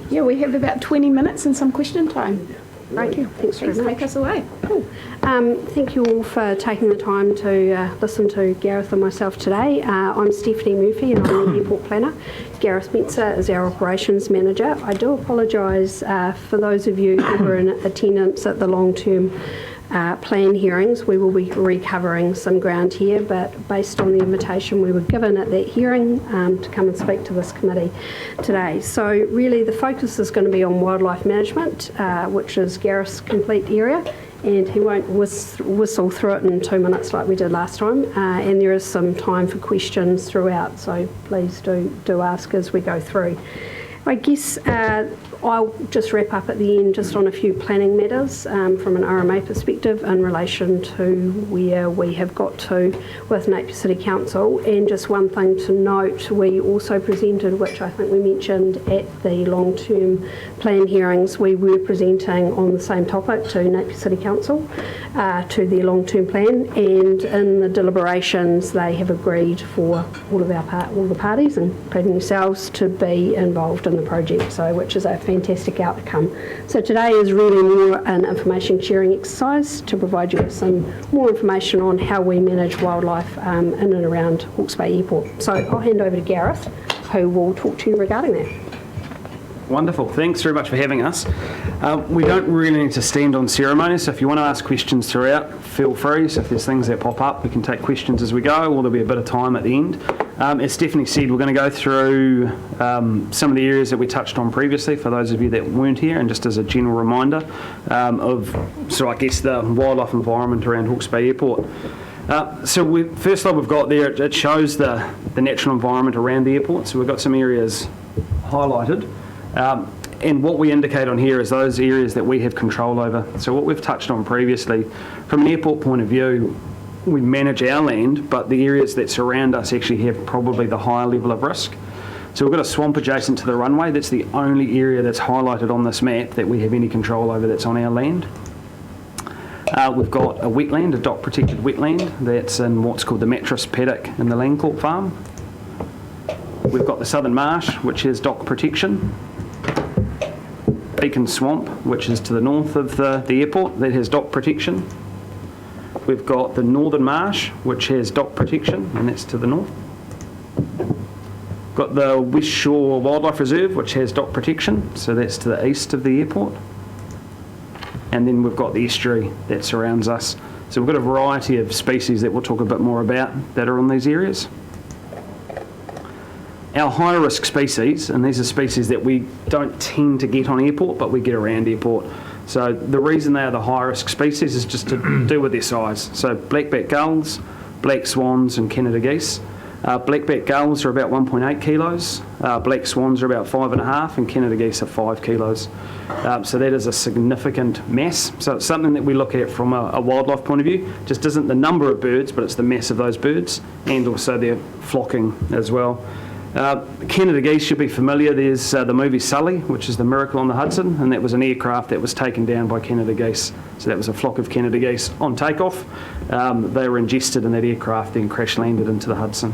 Yeah, we have about 20 minutes and some question time. Thank you. Thanks very much. Take us away. Cool. Thank you all for taking the time to listen to Gareth and myself today. I'm Stephanie Murphy and I'm the airport planner. Gareth Metzer is our operations manager. I do apologise for those of you who were in attendance at the long-term plan hearings. We will be recovering some ground here, but based on the invitation we were given at that hearing to come and speak to this committee today. So really the focus is going to be on wildlife management, which is Gareth's complete area, and he won't whistle through it in 2 minutes like we did last time, and there is some time for questions throughout, so please do ask as we go through. I guess I'll just wrap up at the end just on a few planning matters from an RMA perspective in relation to where we have got to with Napier City Council. And just one thing to note, we also presented, which I think we mentioned at the long-term plan hearings, we were presenting on the same topic to Napier City Council, to their long-term plan, and in the deliberations they have agreed for all the parties, including yourselves, to be involved in the project, so which is a fantastic outcome. So today is really more an information sharing exercise to provide you with some more information on how we manage wildlife in and around Hawke's Bay Airport. So I'll hand over to Gareth, who will talk to you regarding that. Wonderful. Thanks very much for having us. We don't really need to stand on ceremony, so if you want to ask questions throughout, feel free. So if there's things that pop up, we can take questions as we go, or there'll be a bit of time at the end. As Stephanie said, we're going to go through some of the areas that we touched on previously for those of you that weren't here, and just as a general reminder of, so I guess, the wildlife environment around Hawke's Bay Airport. So first slide we've got there, it shows the natural environment around the airport. So we've got some areas highlighted. And what we indicate on here is those areas that we have control over. So what we've touched on previously, from an airport point of view, we manage our land, but the areas that surround us actually have probably the higher level of risk. So we've got a swamp adjacent to the runway. That's the only area that's highlighted on this map that we have any control over that's on our land. We've got a wetland, a dock protected wetland, that's in what's called the mattress paddock in the Landcorp farm. We've got the Southern Marsh, which has dock protection. Beacon Swamp, which is to the north of the airport, that has dock protection. We've got the Northern Marsh, which has dock protection, and that's to the north. Got the West Shore Wildlife Reserve, which has dock protection, so that's to the east of the airport. And then we've got the estuary that surrounds us. So we've got a variety of species that we'll talk a bit more about that are on these areas. Our higher risk species, and these are species that we don't tend to get on airport, but we get around airport. So the reason they are the high risk species is just to do with their size. So black-backed gulls, black swans and Canada geese. Black-backed gulls are about 1.8 kilos, black swans are about 5.5, and Canada geese are 5 kilos. So that is a significant mass. So it's something that we look at from a wildlife point of view. Just isn't the number of birds, but it's the mass of those birds, and also their flocking as well. Canada geese should be familiar. There's the movie Sully, which is the Miracle on the Hudson, and that was an aircraft that was taken down by Canada geese. So that was a flock of Canada geese on takeoff. They were ingested in that aircraft, then crash landed into the Hudson.